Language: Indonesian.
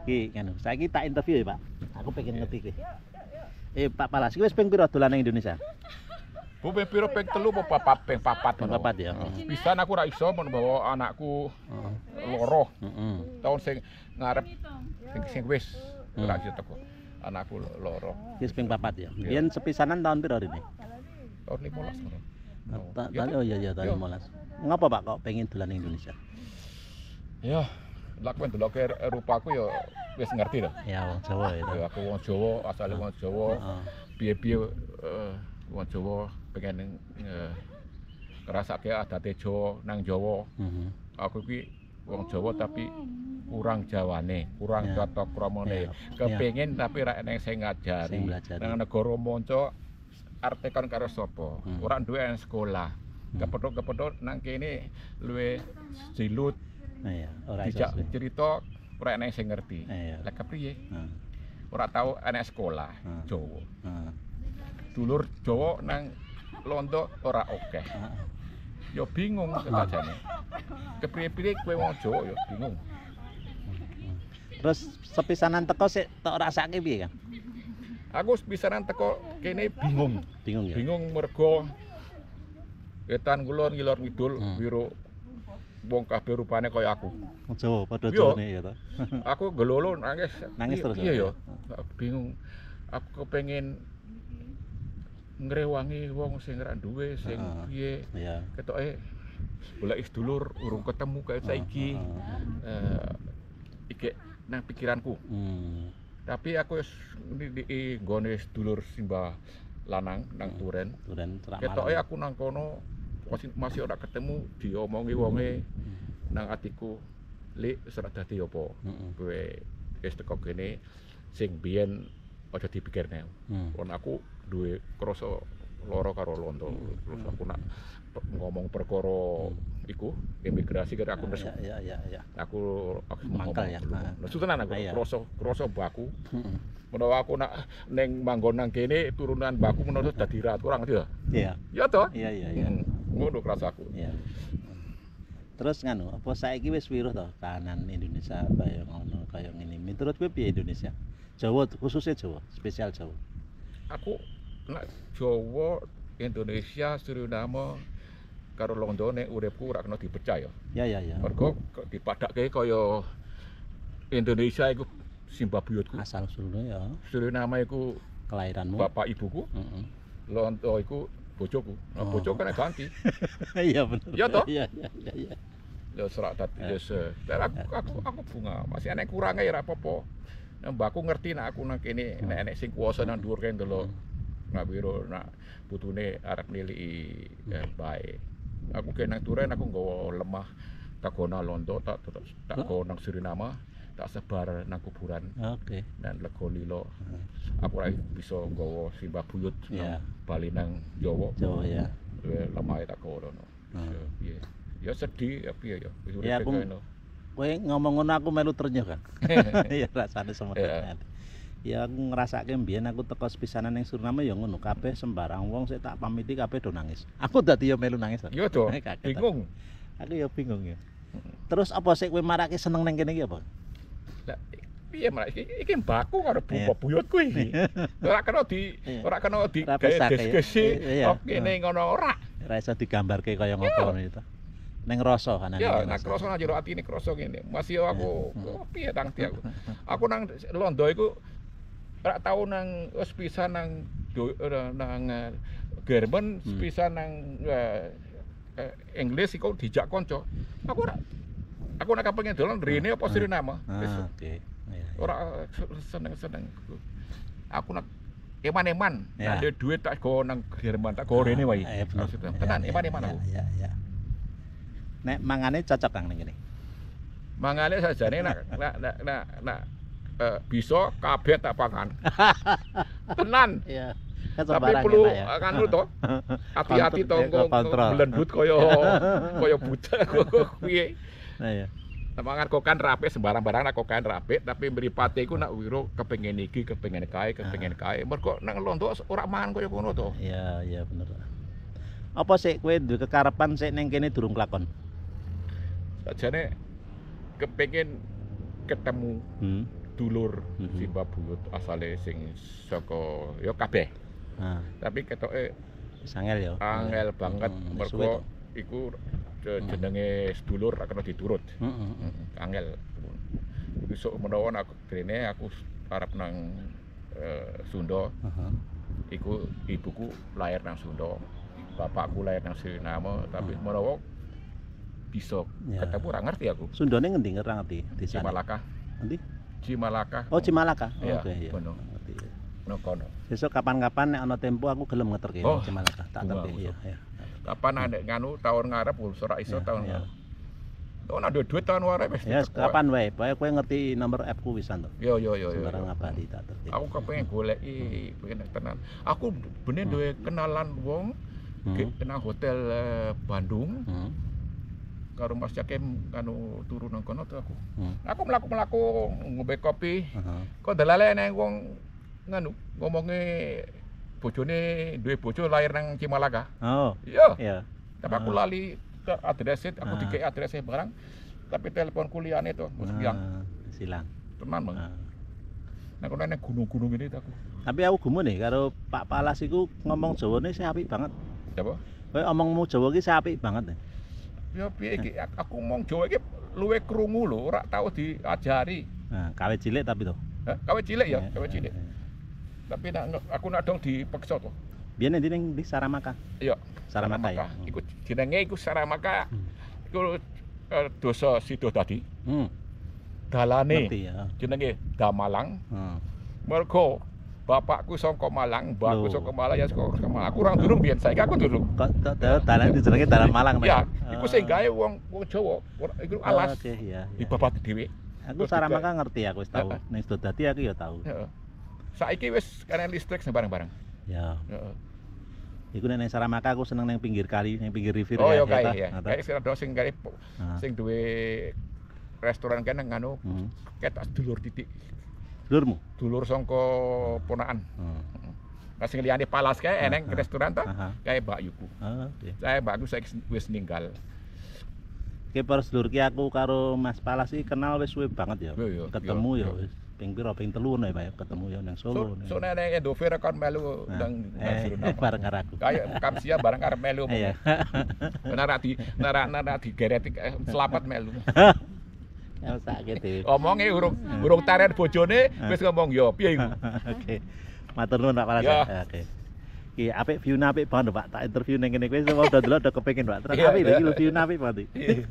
Ki nganu, saiki tak interview ya, Pak. Aku pengen ngerti kuwi. Pak Palas, kuwi wis ping pira dolan ning Indonesia? Bu ping pira ping 3 apa ping 4 Ping 4 ya. Pisan aku ra iso men bawa anakku loro. Tahun sing ngarep sing wis ora iso teko. Anakku loro. Wis ping 4 ya. Biyen sepisanan tahun pira rene? Tahun 15 ngono. Oh iya tahun 15. Ngapa Pak kok pengen dolan ning Indonesia? Ya, lak men deloke rupaku ya wis ngerti lho. Ya wong Jawa itu. Ya aku wong Jawa, asale wong Jawa. Piye-piye wong Jawa pengen ngrasake adate Jawa nang Jawa. Aku iki wong Jawa tapi kurang Jawane, kurang tata kramane. Kepengin tapi ra enek sing ngajari. Nang negara manca artekan karo sapa? Ora duwe sekolah. Kepethuk-kepethuk nang kene luwe silut. Iya, ora iso. Dijak cerita ora enek sing ngerti. Lah kepriye? Ora tau enek sekolah Jawa. Dulur Jawa nang Londo ora akeh. Ya bingung sajane. Kepriye-priye kowe wong Jawa ya bingung. Terus sepisanan teko sik tok rasake piye, Kang? Aku sepisanan teko kene bingung. Bingung ya. Bingung mergo wetan kulon ngilor ngidul wiro wong kabeh rupane kaya aku. Wong Jawa padha Jawane ya to. Aku gelolo nangis. Nangis terus. Iya ya. Bingung. Aku kepengin ngrewangi wong sing ra duwe sing piye. Iya. Ketoke golek sedulur urung ketemu kaya saiki. Iki nang pikiranku. Tapi aku wis nggone sedulur Simba lanang nang Turen. Ketoke aku nang kono masih ora ketemu diomongi wonge nang atiku. Lik wis ora dadi apa. Kowe wis teko kene sing biyen aja dipikirne. Kon aku duwe krasa lara karo Londo. Terus aku nak ngomong perkara iku imigrasi karo aku nesu. Iya. Aku mangkal ya. Nesu tenan aku krasa baku. Menawa aku nak ning manggon nang kene turunan baku menawa dadi ratu ora ngerti ya. Iya. Ya toh? Iya. Ngono krasa aku. Iya. Terus nganu, apa saiki wis wiruh to kahanan Indonesia kaya ngono, kaya ngene. Miturut kowe piye Indonesia? Jawa khususnya Jawa, spesial Jawa. Aku nak Jawa, Indonesia, Suriname karo Londo nek uripku ora kena dipecah ya. Iya. Mergo dipadake kaya Indonesia iku simbah buyutku. Asal usulnya ya. Suriname iku kelahiranmu. Bapak ibuku. Londo iku bojoku. Nah, bojo kan ganti. Iya bener. Iya toh? Iya. Ya serak dadi aku bunga, masih enek kurange ya ora apa-apa. Mbakku ngerti nek aku nang kene nek enek sing kuwasa nang dhuwur kene ndelok ngawiro nak putune arep niliki bae. Aku kene nang Turen aku nggawa lemah kagona Londo tak go nang Suriname tak sebar nang kuburan. Oke. Dan lego lilo. Aku ora bisa nggawa simbah buyut nang bali nang Jawa. Jawa ya. Lemahe tak gono. Piye? Ya sedih ya piye ya. Ya aku kowe ngomong ngono aku melu ternyuh kan. Ya rasane semedet. Ya aku ngrasake mbiyen aku teko sepisanan ning Suriname ya ngono kabeh sembarang wong sik tak pamiti kabeh do nangis. Aku dadi ya melu nangis. Iya to. Bingung. Aku ya bingung ya. Terus apa sik kowe marake seneng ning kene iki apa? Lah piye malah iki mbakku karo buyutku iki. Ora kena di diskusi kene ngono ora. Ora iso digambarke kaya ngopo itu. Neng rasa kan. Ya, nek rasa nang jero atine krasa ngene. Masih aku piye tangti aku. Aku nang Londo iku ora tau nang pisan nang German, pisan nang Inggris iku dijak kanca. Aku nek kepengin dolan rene apa Suriname. Oke. Ora seneng-seneng. Aku nek eman-eman, nek duit tak go nang Jerman, tak go rene wae. Tenan eman-eman aku. Iya. Nek mangane cocok Kang ning kene. Mangane sajane nak bisa kabeh tak pangan. Tenan. Iya. Tapi perlu nganu to. Hati-hati to blendut kaya buta piye. Nah ya. Mangan kokan rapi sembarang barang nak kokan rapi tapi mripate iku nak wiro kepengin iki kepengin kae. Mergo nang Londo ora mangan kaya ngono to. Iya bener. Apa sik kowe duwe kekarepan sik ning kene durung kelakon? Sajane kepengin ketemu dulur Simbah Buyut asale sing saka ya kabeh. Tapi ketoke angel ya. Angel banget mergo iku jenenge sedulur ora kena diturut. Angel. Besok menawa aku drene aku arep nang Sunda. Iku ibuku lahir nang Sunda. Bapakku lahir nang Suriname, tapi menawa bisa ketemu ora ngerti aku. Sundane ngendi ora ngerti? Cimalaka. Endi? Cimalaka. Oh, Cimalaka. Oke, iya. Ngerti. No kono. Sesuk kapan-kapan nek ana tempo aku gelem ngeterke Cimalaka. Tak terke ya. Kapan nek nganu tahun ngarep ora iso tahun ngarep. Oh, ana duit tahun ngarep wis. Ya, kapan wae. Pokoke kowe ngerti nomor app-ku wisan to. Yo. Sembarang ngabadi tak terke. Aku kepengin goleki pengen tenan. Aku bener duwe kenalan wong nang hotel Bandung. Karo Mas Yakim anu turu nang kono tuh aku. Aku mlaku-mlaku ngombe kopi. Kok delale nang wong nganu ngomonge bojone duwe bojo lahir nang Cimalaka. Oh. Iya. Tapi aku lali ke adresnya, aku dikei adresnya barang. Tapi telepon kuliahane tuh wis silang. Tenan, Bang. Nek kono nang gunung-gunung ini aku. Tapi aku gumun nih karo Pak Palas iku ngomong Jawane sih apik banget. Apa? Kowe omongmu Jawa ki sih apik banget. Ya piye iki aku ngomong Jawa iki luwe krungu lho, ora tau diajari. Nah, kawe cilik tapi to. Kawe cilik ya, kawe cilik. Tapi aku nak dong dipeksa to. Biyen ndi ning di Saramaka? Iya, Saramaka ya. Iku jenenge iku Saramaka. Iku dosa Sidodadi. Dalane jenenge Damalang. Mergo bapakku saka Malang, mbahku saka Malang ya saka Malang. Aku orang durung biyen, saiki aku durung. Kok dalan dijenenge dalan Malang to? Iya, iku sing gawe wong Jawa. Iku alas. Oke, iya. Dibabat dhewe. Aku Saramaka ngerti aku wis tau. Ning Sidodadi aku ya tau. Heeh. Saiki wis kena listrik bareng-bareng. Ya. Heeh. Iku nek Saramaka aku seneng ning pinggir kali, ning pinggir river ya. Oh ya kae ya. Kae sing gawe sing duwe restoran kene nganu ketok dulur titik. Dulurmu? Dulur sangka ponakan. Lah sing liyane Palas kae eneng restoran ta kae Mbak Yuku. Saya Mbak Yuku saiki wis ninggal. Ki para sedulur ki aku karo Mas Palas iki kenal wis suwe banget ya. Ketemu ya wis ping pira ping 3 ya Pak ketemu ya nang Solo. So nek Endover kon melu nang Suriname bareng karo aku. Kayak Kamsia bareng karo melu. Iya. Nara digeret selamat melu. Ya sakit iki. Omonge urung taren bojone wis ngomong yo piye iku. Oke. Matur nuwun Pak Palas. Oke. Iki apik view-ne apik banget Pak. Tak interview ning kene kowe wis udah delok udah kepengin Pak. Terus apik iki view-ne apik banget iki.